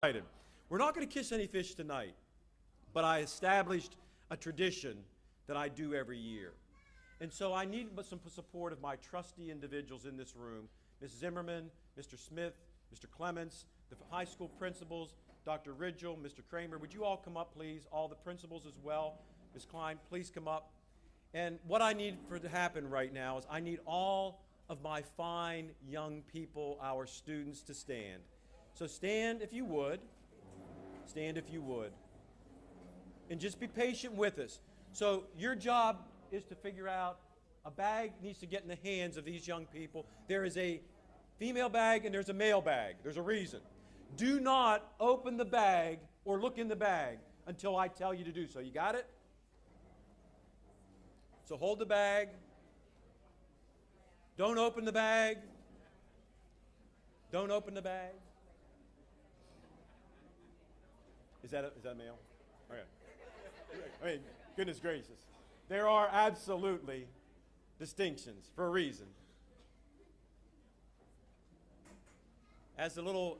excited. We're not going to kiss any fish tonight, but I established a tradition that I do every year. And so I need some support of my trusty individuals in this room, Ms. Zimmerman, Mr. Smith, Mr. Clements, the high school principals, Dr. Ridgel, Mr. Kramer. Would you all come up, please? All the principals as well. Ms. Klein, please come up. And what I need for to happen right now is I need all of my fine young people, our students, to stand. So stand if you would. Stand if you would. And just be patient with us. So your job is to figure out a bag needs to get in the hands of these young people. There is a female bag and there's a male bag. There's a reason. Do not open the bag or look in the bag until I tell you to do so. You got it? So hold the bag. Don't open the bag. Don't open the bag. Is that a male? Okay. I mean, goodness gracious. There are absolutely distinctions for a reason. As the little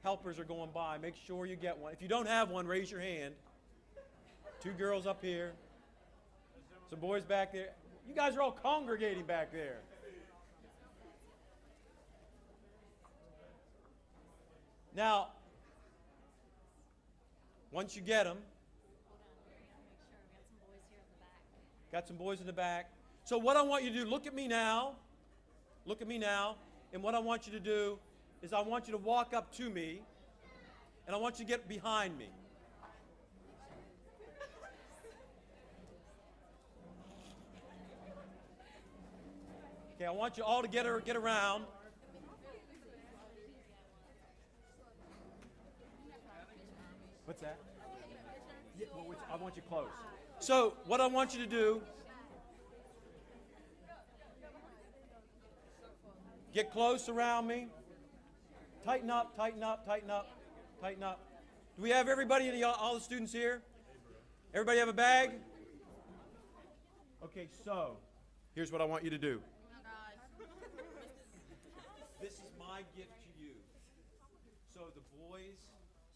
helpers are going by, make sure you get one. If you don't have one, raise your hand. 2 girls up here. Some boys back there. You guys are all congregating back there. Now, once you get them, got some boys in the back. So what I want you to do, look at me now. Look at me now. And what I want you to do is I want you to walk up to me, and I want you to get behind me. Okay, I want you all to get around. What's that? Yeah, well, I want you close. So what I want you to do, get close around me. Tighten up, tighten up, tighten up, tighten up. Do we have everybody, all the students here? Everybody have a bag? Okay, so here's what I want you to do. This is my gift to you. So the boys,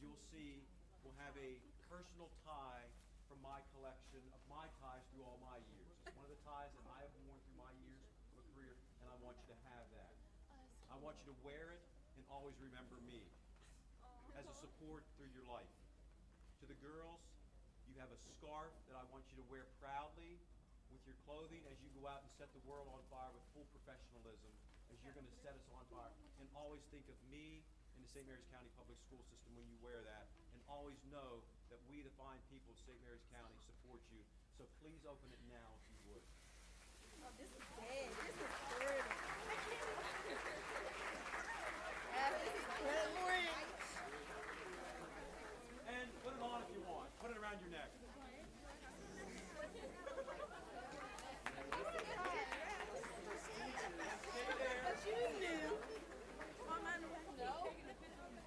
you'll see, will have a personal tie from my collection of my ties through all my years. It's one of the ties that I have worn through my years of a career, and I want you to have that. I want you to wear it and always remember me as a support through your life. To the girls, you have a scarf that I want you to wear proudly with your clothing as you go out and set the world on fire with full professionalism, as you're going to set us on fire. And always think of me in the St. Mary's County Public School System when you wear that, and always know that we, the fine people of St. Mary's County, support you. So please open it now if you would. Oh, this is big. This is pretty. This is pretty. And put it on if you want. Put it around your neck.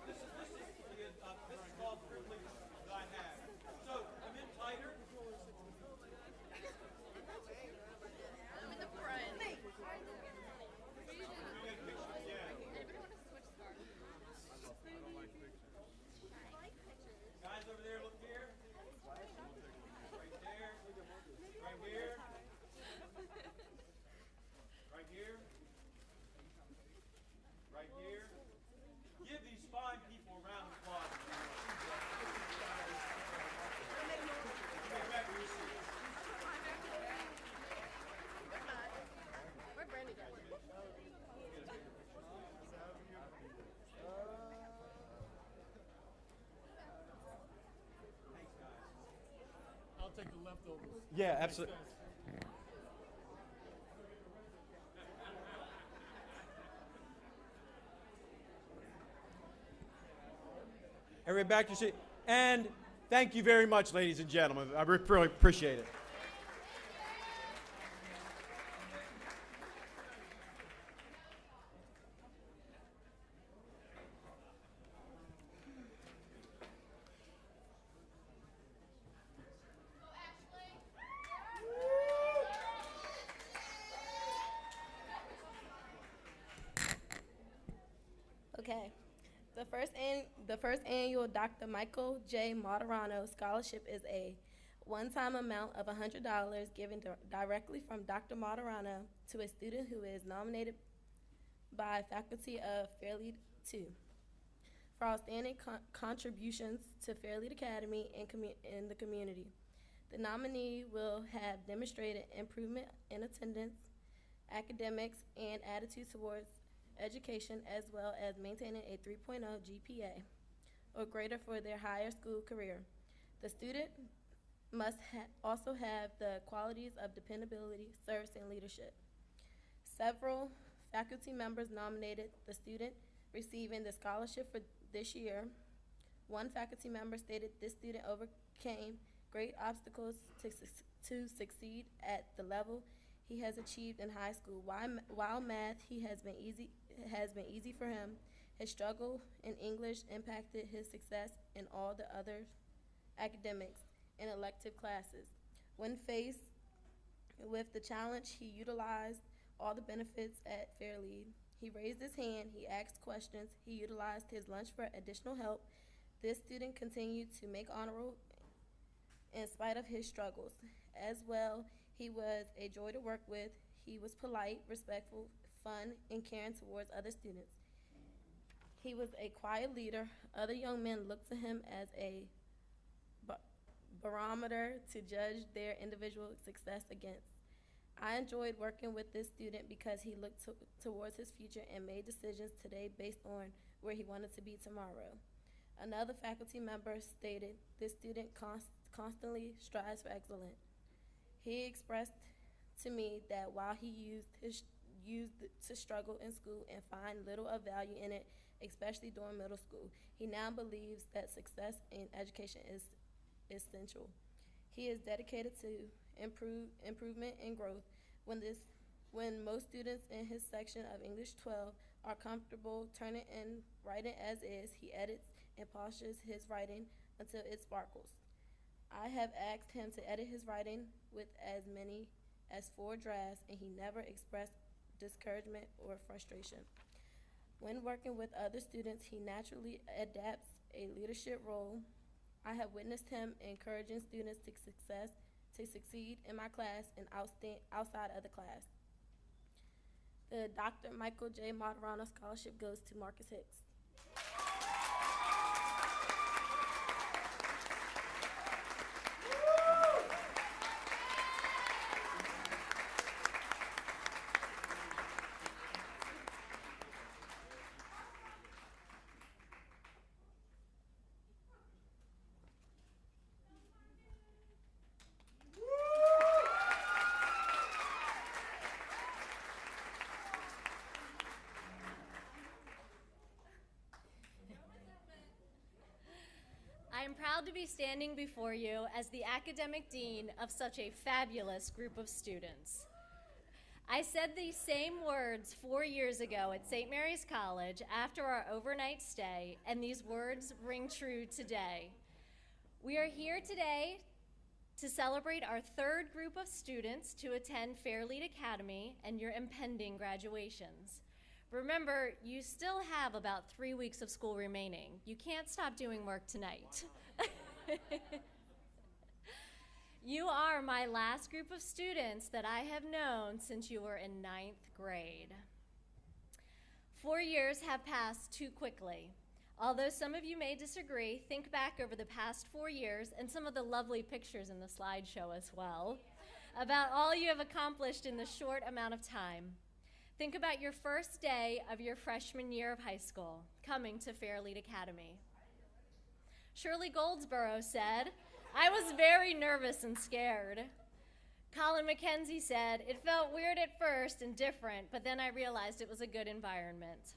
This is called privilege that I have. So, I'm in tighter. I'm in the front. Guys over there, look here. Right there. Right here. Right here. Right here. Give these fine people a round of applause. Where'd Branden go? I'll take the leftovers. Yeah, absolutely. Everybody back to your seat. And thank you very much, ladies and gentlemen. I really appreciate it. Okay. The first annual Dr. Michael J. Moderano Scholarship is a one-time amount of $100 given directly from Dr. Moderano to a student who is nominated by faculty of Fairlead 2 for outstanding contributions to Fairlead Academy and the community. The nominee will have demonstrated improvement in attendance, academics, and attitude towards education, as well as maintaining a 3.0 GPA or greater for their higher school career. The student must also have the qualities of dependability, service, and leadership. Several faculty members nominated the student receiving the scholarship for this year. One faculty member stated this student overcame great obstacles to succeed at the level he has achieved in high school. While math has been easy for him, his struggle in English impacted his success in all the other academics and elective classes. When faced with the challenge, he utilized all the benefits at Fairlead. He raised his hand, he asked questions, he utilized his lunch for additional help. This student continued to make honor roll in spite of his struggles. As well, he was a joy to work with. He was polite, respectful, fun, and caring towards other students. He was a quiet leader. Other young men looked to him as a barometer to judge their individual success against. I enjoyed working with this student because he looked towards his future and made decisions today based on where he wanted to be tomorrow. Another faculty member stated, this student constantly strives for excellence. He expressed to me that while he used to struggle in school and find little of value in it, especially during middle school, he now believes that success in education is essential. He is dedicated to improvement and growth. When most students in his section of English 12 are comfortable turning in writing as is, he edits and polishes his writing until it sparkles. I have asked him to edit his writing with as many as 4 drafts, and he never expressed discouragement or frustration. When working with other students, he naturally adapts a leadership role. I have witnessed him encouraging students to succeed in my class and outside of the class. The Dr. Michael J. Moderano Scholarship goes to Marcus Hicks. I am proud to be standing before you as the academic dean of such a fabulous group of students. I said these same words 4 years ago at St. Mary's College after our overnight stay, and these words ring true today. We are here today to celebrate our 3rd group of students to attend Fairlead Academy and your impending graduations. Remember, you still have about 3 weeks of school remaining. You can't stop doing work tonight. You are my last group of students that I have known since you were in 9th grade. 4 years have passed too quickly. Although some of you may disagree, think back over the past 4 years and some of the lovely pictures in the slideshow as well about all you have accomplished in the short amount of time. Think about your first day of your freshman year of high school, coming to Fairlead Academy. Shirley Goldsboro said, "I was very nervous and scared." Colin McKenzie said, "It felt weird at first and different, but then I realized it was a good environment."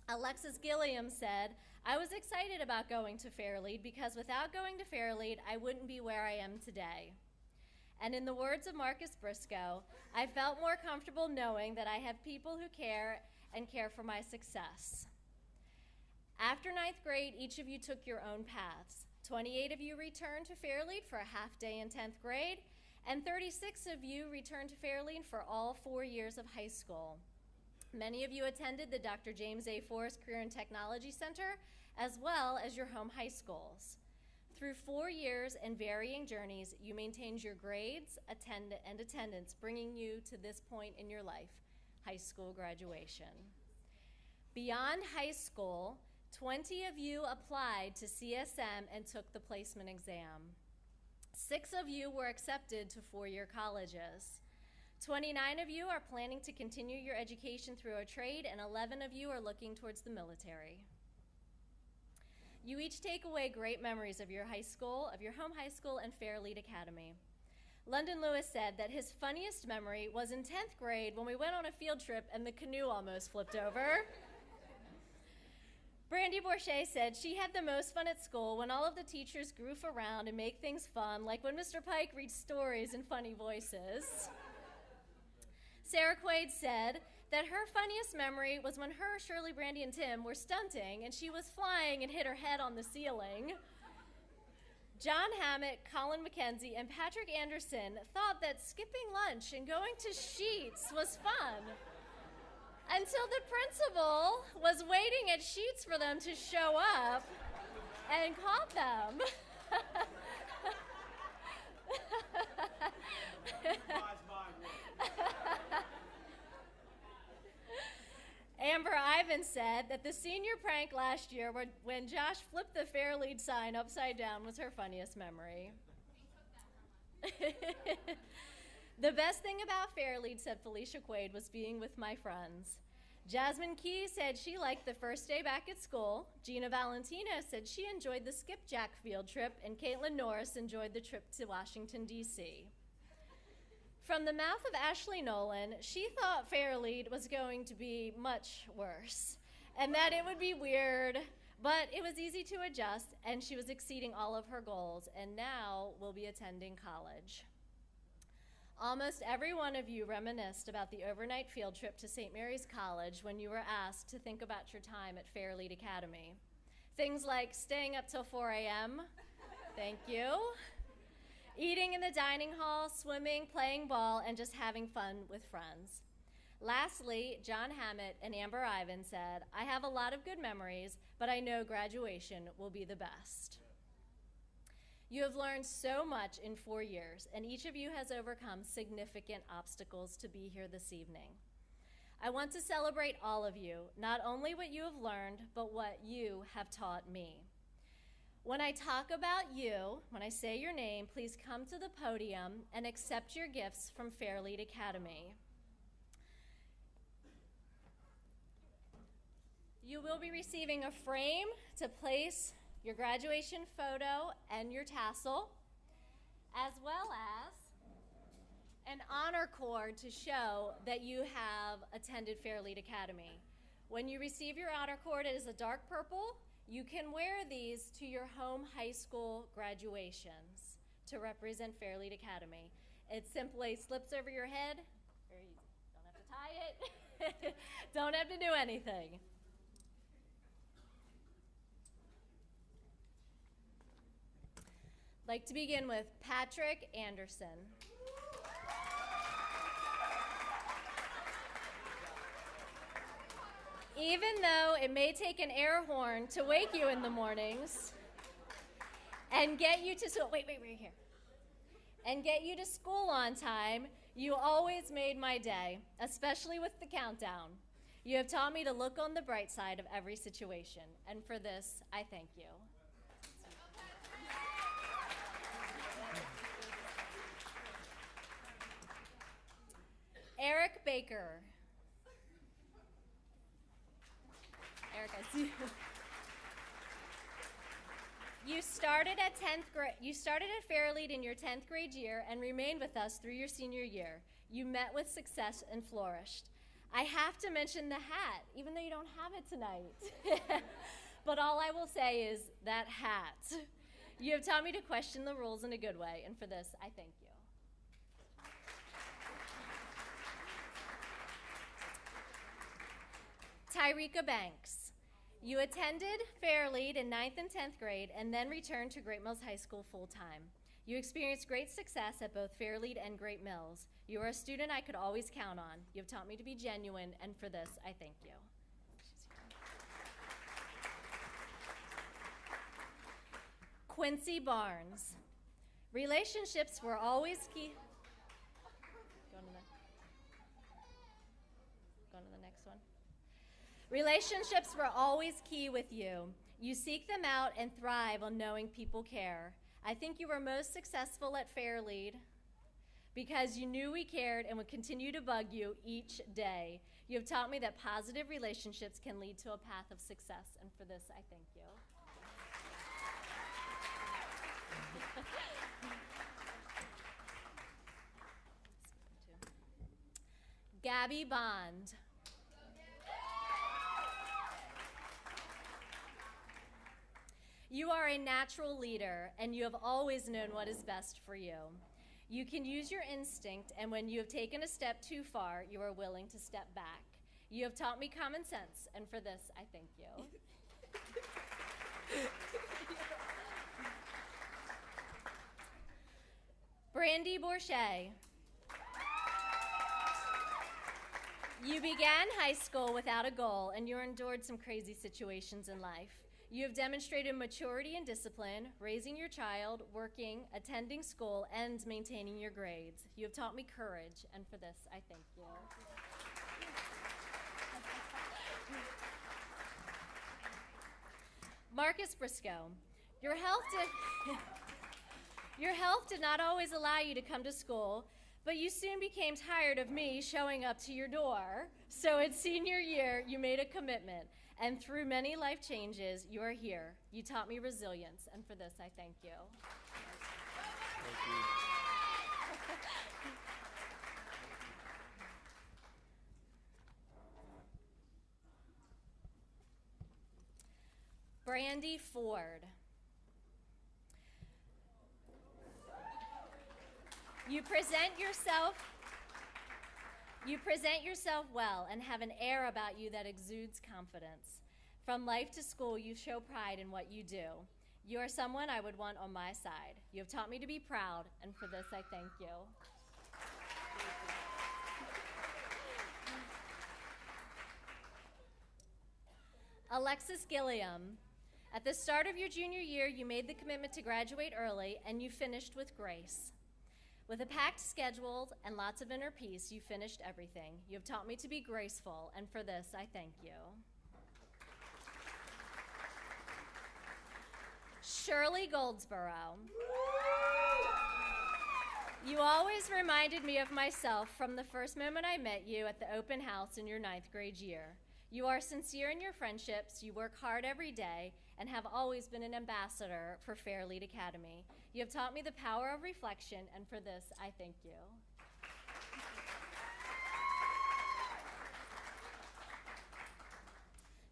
Alexis Gilliam said, "I was excited about going to Fairlead because without going to Fairlead, I wouldn't be where I am today." And in the words of Marcus Briscoe, "I felt more comfortable knowing that I have people who care and care for my success." After 9th grade, each of you took your own paths. 28 of you returned to Fairlead for a half day in 10th grade, and 36 of you returned to Fairlead for all 4 years of high school. Many of you attended the Dr. James A. Forrest Career and Technology Center, as well as your home high schools. Through 4 years and varying journeys, you maintained your grades and attendance, bringing you to this point in your life, high school graduation. Beyond high school, 20 of you applied to CSM and took the placement exam. 6 of you were accepted to 4-year colleges. 29 of you are planning to continue your education through a trade, and 11 of you are looking towards the military. You each take away great memories of your high school, of your home high school, and Fairlead Academy. London Lewis said that his funniest memory was in 10th grade when we went on a field trip and the canoe almost flipped over. Brandy Borchet said she had the most fun at school when all of the teachers goof around and make things fun, like when Mr. Pike reads stories in funny voices. Sarah Quade said that her funniest memory was when her, Shirley, Brandy, and Tim were stunting and she was flying and hit her head on the ceiling. John Hammett, Colin McKenzie, and Patrick Anderson thought that skipping lunch and going to Sheets was fun until the principal was waiting at Sheets for them to show up and caught them. Amber Ivan said that the senior prank last year when Josh flipped the Fairlead sign upside down was her funniest memory. The best thing about Fairlead, said Felicia Quade, was being with my friends. Jasmine Key said she liked the first day back at school. Gina Valentino said she enjoyed the skipjack field trip, and Caitlin Norris enjoyed the trip to Washington, D.C. From the mouth of Ashley Nolan, she thought Fairlead was going to be much worse, and that it would be weird, but it was easy to adjust, and she was exceeding all of her goals, and now will be attending college. Almost every one of you reminisced about the overnight field trip to St. Mary's College when you were asked to think about your time at Fairlead Academy. Things like staying up till 4 a.m., thank you, eating in the dining hall, swimming, playing ball, and just having fun with friends. Lastly, John Hammett and Amber Ivan said, I have a lot of good memories, but I know graduation will be the best. You have learned so much in 4 years, and each of you has overcome significant obstacles to be here this evening. I want to celebrate all of you, not only what you have learned, but what you have taught me. When I talk about you, when I say your name, please come to the podium and accept your gifts from Fairlead Academy. You will be receiving a frame to place your graduation photo and your tassel, as well as an honor cord to show that you have attended Fairlead Academy. When you receive your honor cord, it is a dark purple. You can wear these to your home high school graduations to represent Fairlead Academy. It simply slips over your head. Very easy. Don't have to tie it. Don't have to do anything. I'd like to begin with Patrick Anderson. Even though it may take an air horn to wake you in the mornings and get you to school, wait, right here, and get you to school on time, you always made my day, especially with the countdown. You have taught me to look on the bright side of every situation, and for this, I thank you. Eric Baker. Eric, I see you. You started at 10th grade. You started at Fairlead in your 10th grade year and remained with us through your senior year. You met with success and flourished. I have to mention the hat, even though you don't have it tonight. But all I will say is that hat. You have taught me to question the rules in a good way, and for this, I thank you. Tyreka Banks. You attended Fairlead in 9th and 10th grade and then returned to Great Mills High School full-time. You experienced great success at both Fairlead and Great Mills. You are a student I could always count on. You have taught me to be genuine, and for this, I thank you. Quincy Barnes. Relationships were always key. Go on to the next one. Relationships were always key with you. You seek them out and thrive on knowing people care. I think you were most successful at Fairlead because you knew we cared and would continue to bug you each day. You have taught me that positive relationships can lead to a path of success, and for this, I thank you. Gabby Bond. You are a natural leader, and you have always known what is best for you. You can use your instinct, and when you have taken a step too far, you are willing to step back. You have taught me common sense, and for this, I thank you. Brandy Bourget. You began high school without a goal, and you endured some crazy situations in life. You have demonstrated maturity and discipline, raising your child, working, attending school, and maintaining your grades. You have taught me courage, and for this, I thank you. Marcus Briscoe, your health did not always allow you to come to school, but you soon became tired of me showing up to your door. So in senior year, you made a commitment, and through many life changes, you are here. You taught me resilience, and for this, I thank you. Thank you. Brandy Ford. You present yourself well and have an air about you that exudes confidence. From life to school, you show pride in what you do. You are someone I would want on my side. You have taught me to be proud, and for this I thank you. Alexis Gilliam. At the start of your junior year, you made the commitment to graduate early, and you finished with grace. With a packed schedule and lots of inner peace, you finished everything. You have taught me to be graceful, and for this, I thank you. Shirley Goldsboro. You always reminded me of myself from the first moment I met you at the open house in your 9th grade year. You are sincere in your friendships, you work hard every day, and have always been an ambassador for Fairlead Academy. You have taught me the power of reflection, and for this, I thank you.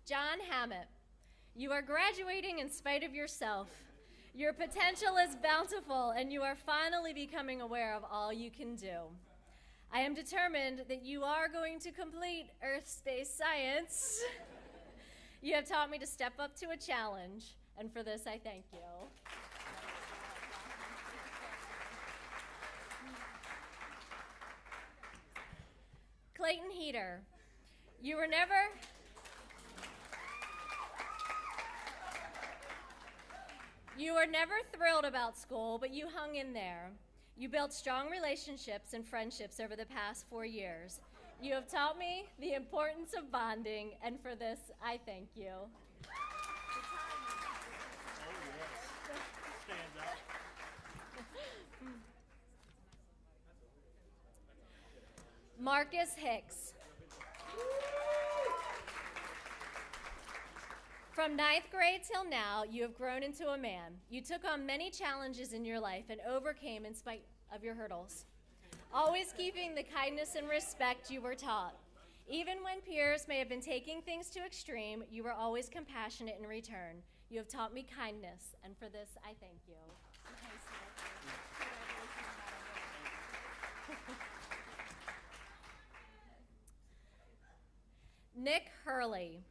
John Hammett. You are graduating in spite of yourself. Your potential is bountiful, and you are finally becoming aware of all you can do. I am determined that you are going to complete Earth-Space Science. You have taught me to step up to a challenge, and for this I thank you. Clayton Heater, you were never thrilled about school, but you hung in there. You built strong relationships and friendships over the past 4 years. You have taught me the importance of bonding, and for this, I thank you. Oh, yes. Stands out. Marcus Hicks. From 9th grade till now, you have grown into a man. You took on many challenges in your life and overcame in spite of your hurdles, always keeping the kindness and respect you were taught. Even when peers may have been taking things to extreme, you were always compassionate in return. You have taught me kindness, and for this, I thank you. Nick Hurley.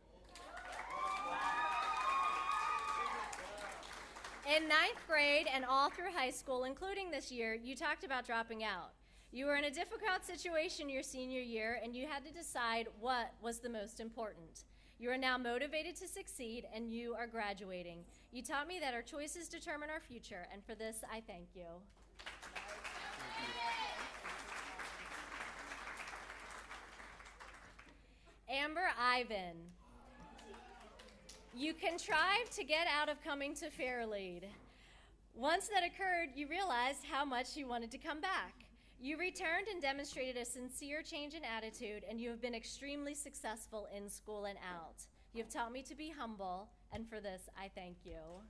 In ninth grade and all through high school, including this year, you talked about dropping out. You were in a difficult situation your senior year, and you had to decide what was the most important. You are now motivated to succeed, and you are graduating. You taught me that our choices determine our future, and for this, I thank you. Amber Ivan. You contrived to get out of coming to Fairlead. Once that occurred, you realized how much you wanted to come back. You returned and demonstrated a sincere change in attitude, and you have been extremely successful in school and out. You have taught me to be humble, and for this, I thank you.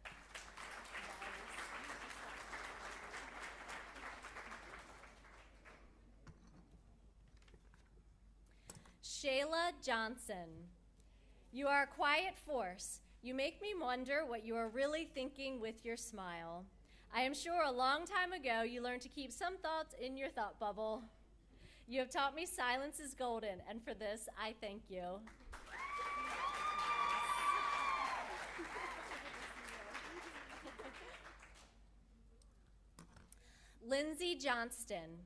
Shayla Johnson. You are a quiet force. You make me wonder what you are really thinking with your smile. I am sure a long time ago you learned to keep some thoughts in your thought bubble. You have taught me silence is golden, and for this, I thank you. Lindsay Johnston.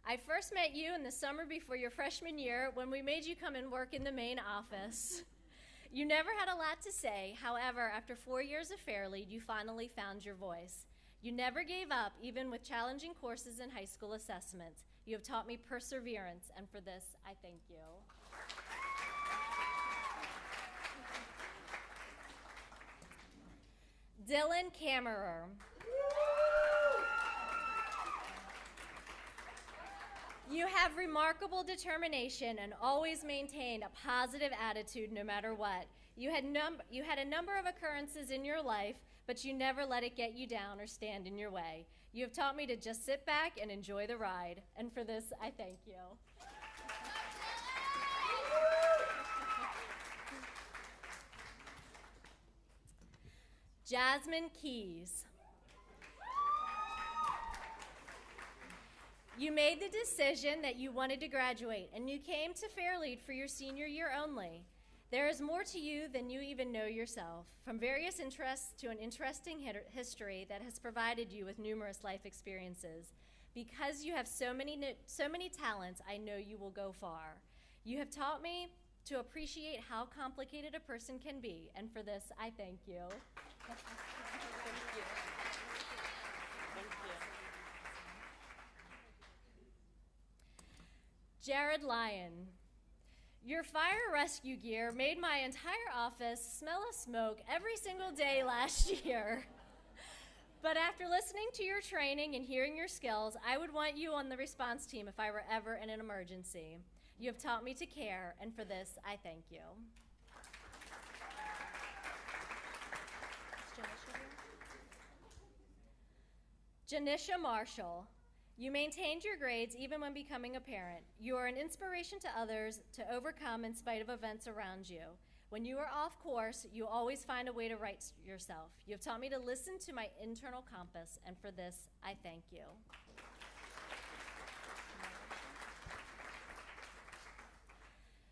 I first met you in the summer before your freshman year when we made you come and work in the main office. You never had a lot to say. However, after 4 years of Fairlead, you finally found your voice. You never gave up, even with challenging courses and high school assessments. You have taught me perseverance, and for this, I thank you. Dylan Kammerer. You have remarkable determination and always maintained a positive attitude no matter what. You had a number of occurrences in your life, but you never let it get you down or stand in your way. You have taught me to just sit back and enjoy the ride, and for this, I thank you. Jasmine Keys. You made the decision that you wanted to graduate, and you came to Fairlead for your senior year only. There is more to you than you even know yourself, from various interests to an interesting history that has provided you with numerous life experiences. Because you have so many talents, I know you will go far. You have taught me to appreciate how complicated a person can be, and for this, I thank you. Thank you. Jared Lyon. Your fire rescue gear made my entire office smell of smoke every single day last year. But after listening to your training and hearing your skills, I would want you on the response team if I were ever in an emergency. You have taught me to care, and for this, I thank you. Janisha Marshall. You maintained your grades even when becoming a parent. You are an inspiration to others to overcome in spite of events around you. When you are off course, you always find a way to right yourself. You have taught me to listen to my internal compass, and for this, I thank you.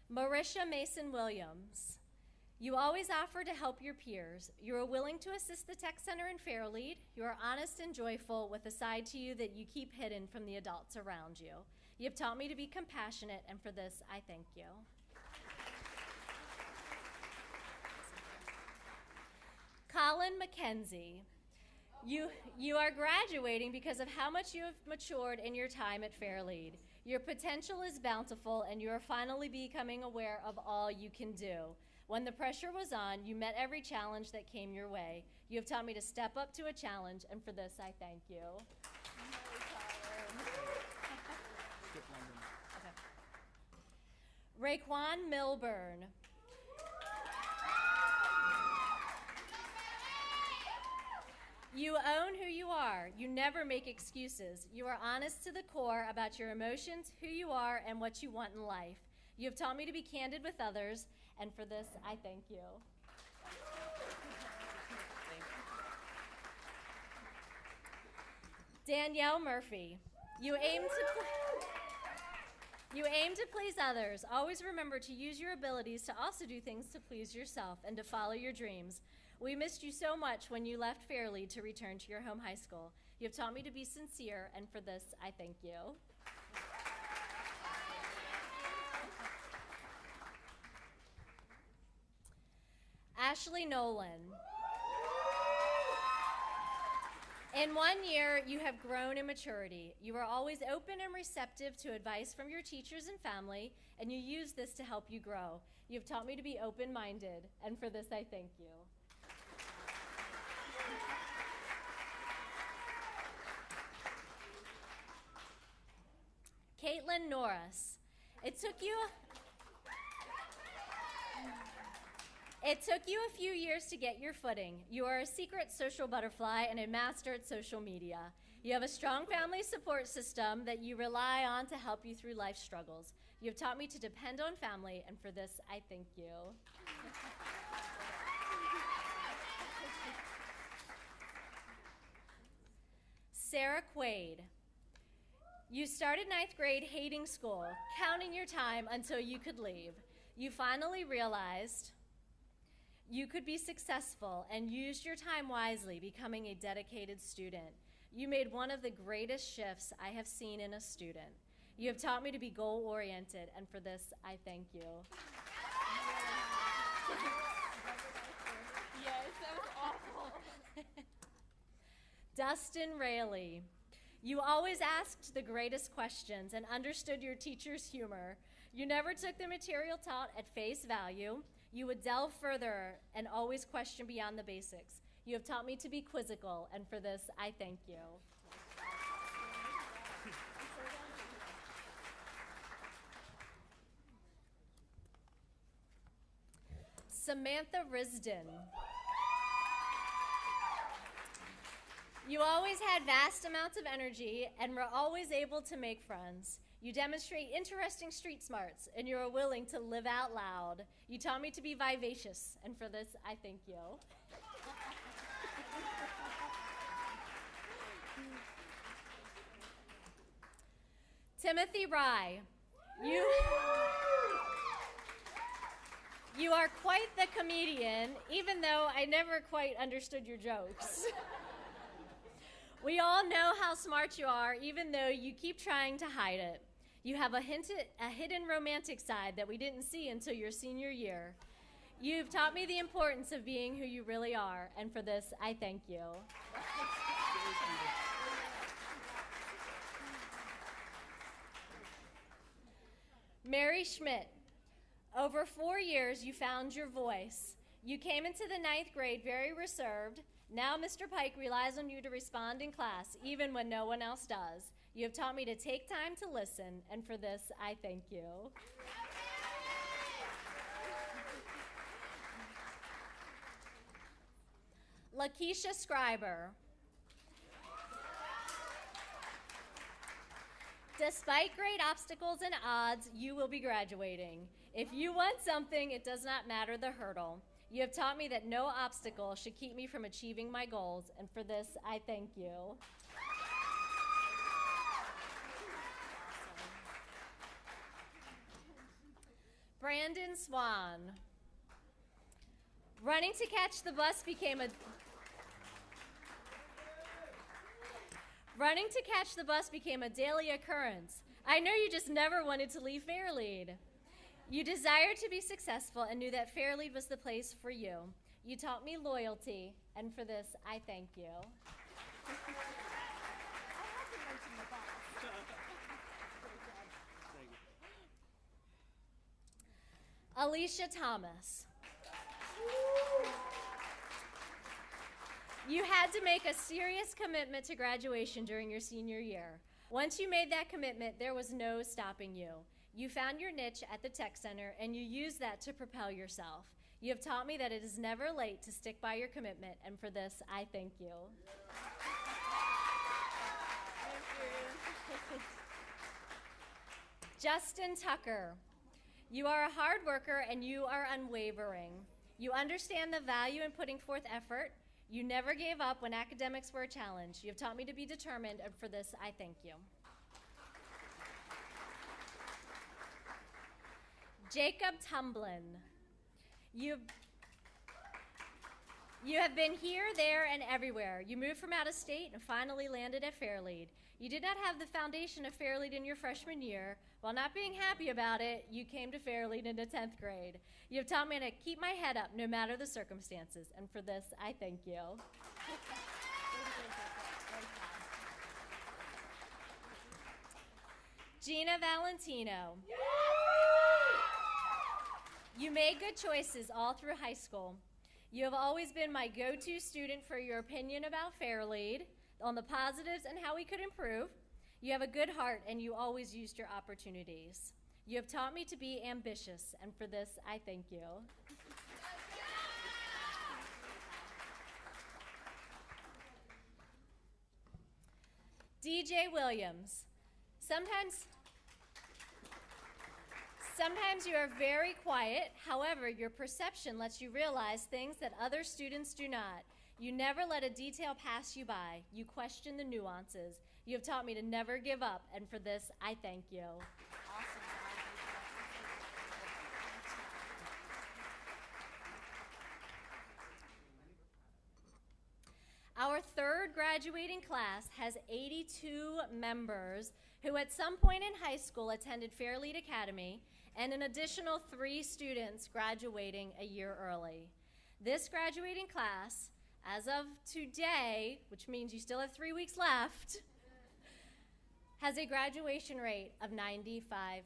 Marisha Mason Williams. You always offer to help your peers. You are willing to assist the tech center in Fairlead. You are honest and joyful with a side to you that you keep hidden from the adults around you. You have taught me to be compassionate, and for this, I thank you. Colin McKenzie. You are graduating because of how much you have matured in your time at Fairlead. Your potential is bountiful, and you are finally becoming aware of all you can do. When the pressure was on, you met every challenge that came your way. You have taught me to step up to a challenge, and for this, I thank you. Raquel Milburn. You own who you are. You never make excuses. You are honest to the core about your emotions, who you are, and what you want in life. You have taught me to be candid with others, and for this, I thank you. Danielle Murphy. You aim to please others. Always remember to use your abilities to also do things to please yourself and to follow your dreams. We missed you so much when you left Fairlead to return to your home high school. You have taught me to be sincere, and for this, I thank you. Ashley Nolan. In 1 year, you have grown in maturity. You are always open and receptive to advice from your teachers and family, and you use this to help you grow. You have taught me to be open-minded, and for this, I thank you. Caitlin Norris. It took you a few years to get your footing. You are a secret social butterfly and a master at social media. You have a strong family support system that you rely on to help you through life struggles. You have taught me to depend on family, and for this, I thank you. Sarah Quade. You started 9th grade hating school, counting your time until you could leave. You finally realized you could be successful and used your time wisely, becoming a dedicated student. You made one of the greatest shifts I have seen in a student. You have taught me to be goal-oriented, and for this, I thank you. Yes, that was awful. Dustin Raley. You always asked the greatest questions and understood your teacher's humor. You never took the material taught at face value. You would delve further and always question beyond the basics. You have taught me to be quizzical, and for this, I thank you. Samantha Risdon. You always had vast amounts of energy and were always able to make friends. You demonstrate interesting street smarts, and you are willing to live out loud. You taught me to be vivacious, and for this, I thank you. Timothy Rye. You are quite the comedian, even though I never quite understood your jokes. We all know how smart you are, even though you keep trying to hide it. You have a hidden romantic side that we didn't see until your senior year. You've taught me the importance of being who you really are, and for this, I thank you. Mary Schmitt. Over 4 years, you found your voice. You came into the 9th grade very reserved. Now Mr. Pike relies on you to respond in class, even when no one else does. You have taught me to take time to listen, and for this, I thank you. Lakeshia Scriber. Despite great obstacles and odds, you will be graduating. If you want something, it does not matter the hurdle. You have taught me that no obstacle should keep me from achieving my goals, and for this, I thank you. Branden Swann. Running to catch the bus became a daily occurrence. I know you just never wanted to leave Fairlead. You desired to be successful and knew that Fairlead was the place for you. You taught me loyalty, and for this, I thank you. Elysha Thomas. You had to make a serious commitment to graduation during your senior year. Once you made that commitment, there was no stopping you. You found your niche at the tech center, and you used that to propel yourself. You have taught me that it is never late to stick by your commitment, and for this, I thank you. Justin Tucker. You are a hard worker, and you are unwavering. You understand the value in putting forth effort. You never gave up when academics were a challenge. You have taught me to be determined, and for this, I thank you. Jacob Tumblin. You have been here, there, and everywhere. You moved from out of state and finally landed at Fairlead. You did not have the foundation of Fairlead in your freshman year. While not being happy about it, you came to Fairlead in the 10th grade. You have taught me to keep my head up no matter the circumstances, and for this, I thank you. Gina Valentino. You made good choices all through high school. You have always been my go-to student for your opinion about Fairlead, on the positives and how we could improve. You have a good heart and you always used your opportunities. You have taught me to be ambitious, and for this, I thank you. DJ Williams. Sometimes you are very quiet. However, your perception lets you realize things that other students do not. You never let a detail pass you by. You question the nuances. You have taught me to never give up, and for this, I thank you. Our third graduating class has 82 members who at some point in high school attended Fairlead Academy, and an additional 3 students graduating a year early. This graduating class, as of today, which means you still have 3 weeks left, has a graduation rate of 95%.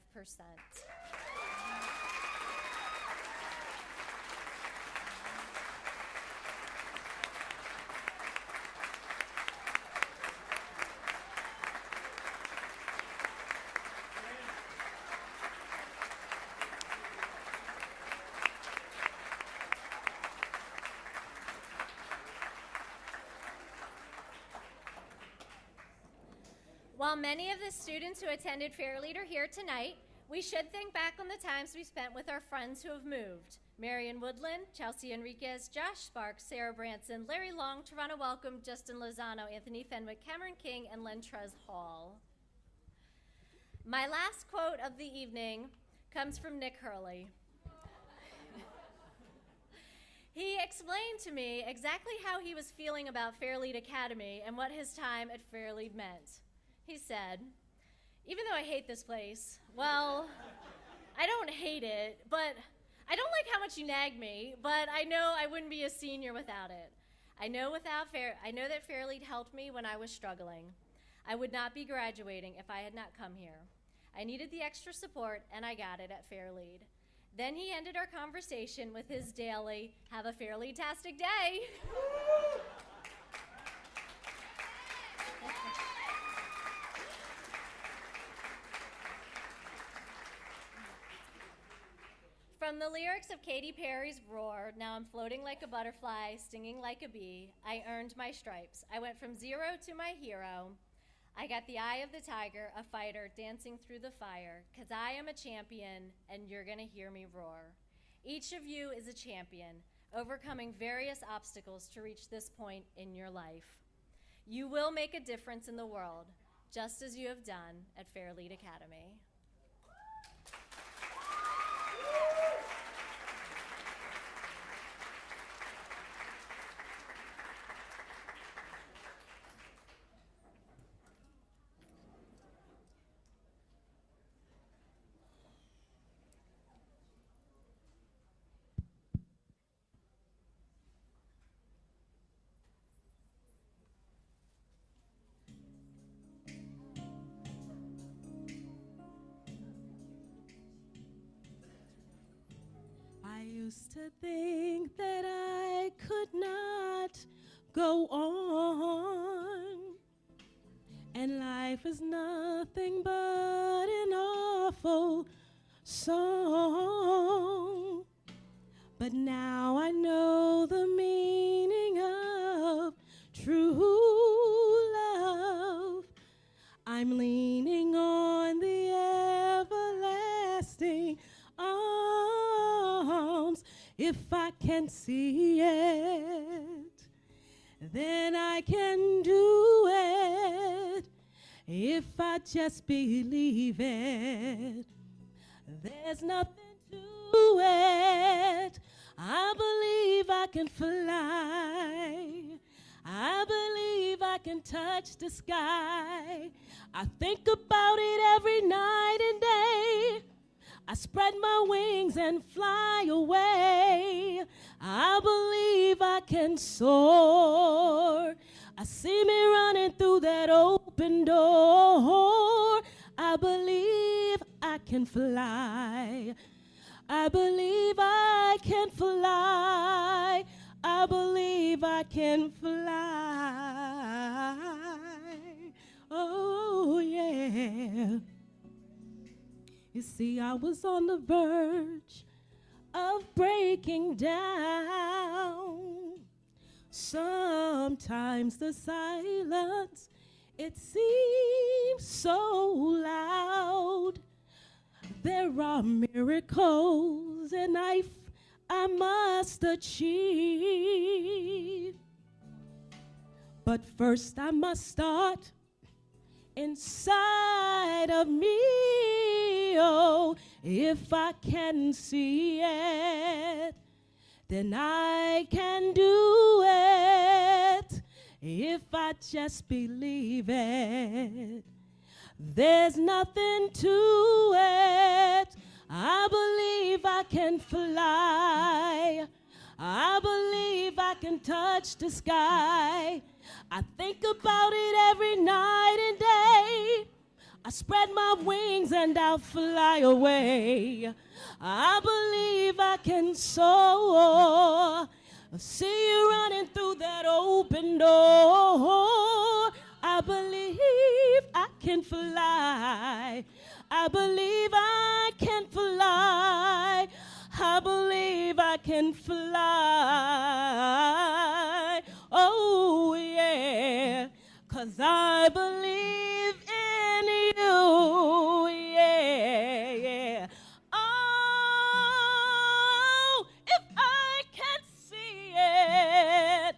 While many of the students who attended Fairlead are here tonight, we should think back on the times we spent with our friends who have moved. Marion Woodland, Chelsea Enriquez, Josh Sparks, Sarah Branson, Larry Long, Toronto Welcome, Justin Lozano, Anthony Fenwick, Cameron King, and Lentrez Hall. My last quote of the evening comes from Nick Hurley. He explained to me exactly how he was feeling about Fairlead Academy and what his time at Fairlead meant. He said, "Even though I hate this place, well, I don't hate it, but I don't like how much you nag me, but I know I wouldn't be a senior without it. I know that Fairlead helped me when I was struggling. I would not be graduating if I had not come here. I needed the extra support, and I got it at Fairlead." Then he ended our conversation with his daily, "Have a Fairlead-tastic day." From the lyrics of Katy Perry's Roar, "Now I'm floating like a butterfly, stinging like a bee, I earned my stripes. I went from zero to my hero. I got the eye of the tiger, a fighter dancing through the fire, 'cause I am a champion and you're gonna hear me roar." Each of you is a champion, overcoming various obstacles to reach this point in your life. You will make a difference in the world, just as you have done at Fairlead Academy. I used to think that I could not go on, and life is nothing but an awful song. But now I know the meaning of true love. I'm leaning on the everlasting arms. If I can see it, then I can do it. If I just believe it, there's nothing to it. I believe I can fly. I believe I can touch the sky. I think about it every night and day. I spread my wings and fly away. I believe I can soar. I see me running through that open door. I believe I can fly. I believe I can fly. I believe I can fly. Oh, yeah. You see, I was on the verge of breaking down. Sometimes the silence, it seems so loud. There are miracles in life I must achieve. But first I must start inside of me. Oh, if I can see it, then I can do it. If I just believe it, there's nothing to it. I believe I can fly. I believe I can touch the sky. I think about it every night and day. I spread my wings and I'll fly away. I believe I can soar. I see you running through that open door. I believe I can fly. I believe I can fly. I believe I can fly. Oh, yeah. 'Cause I believe in you. Yeah, yeah. Oh, if I can see it,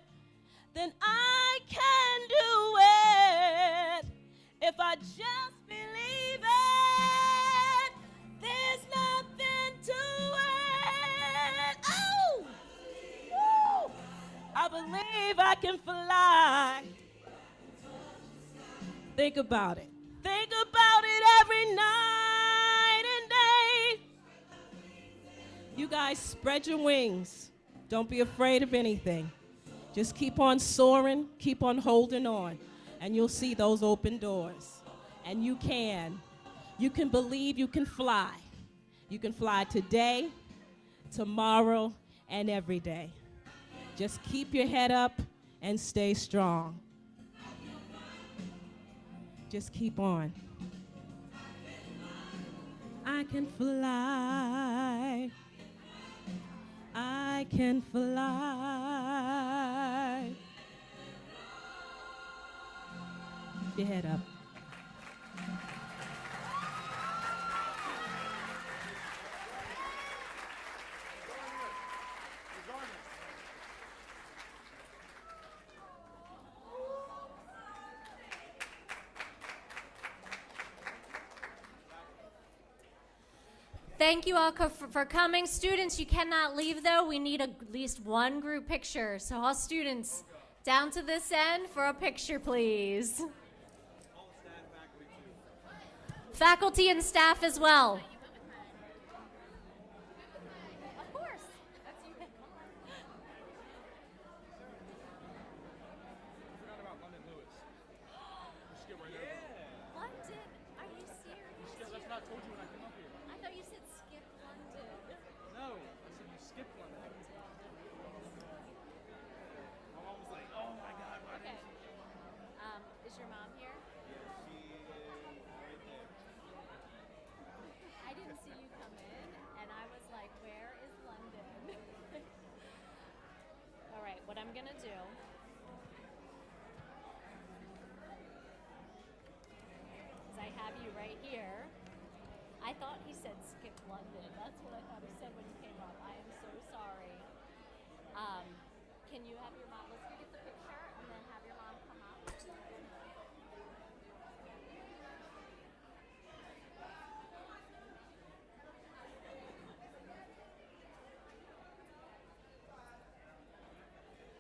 then I can do it. If I just believe it, there's nothing to it. Oh! Woo! I believe I can fly. Think about it. Think about it every night and day. You guys spread your wings. Don't be afraid of anything. Just keep on soaring, keep on holding on, and you'll see those open doors. And you can. You can believe you can fly. You can fly today, tomorrow, and every day. Just keep your head up and stay strong. Just keep on. I can fly. I can fly. Keep your head up. Thank you all for coming. Students, you cannot leave, though. We need at least one group picture. So all students, down to this end for a picture, please. Faculty and staff as well. Of course. That's you. London? Are you serious? That's not told you when I came up here. I thought you said skip London. No, I said you skipped one. My mom was like, oh my God, why Okay. Is your mom here? I didn't see you come in, and I was like, where is London? All right, what I'm going to do is I have you right here. I thought he said skip London. That's what I thought he said when you came up. I am so sorry. Can you have your mom listen?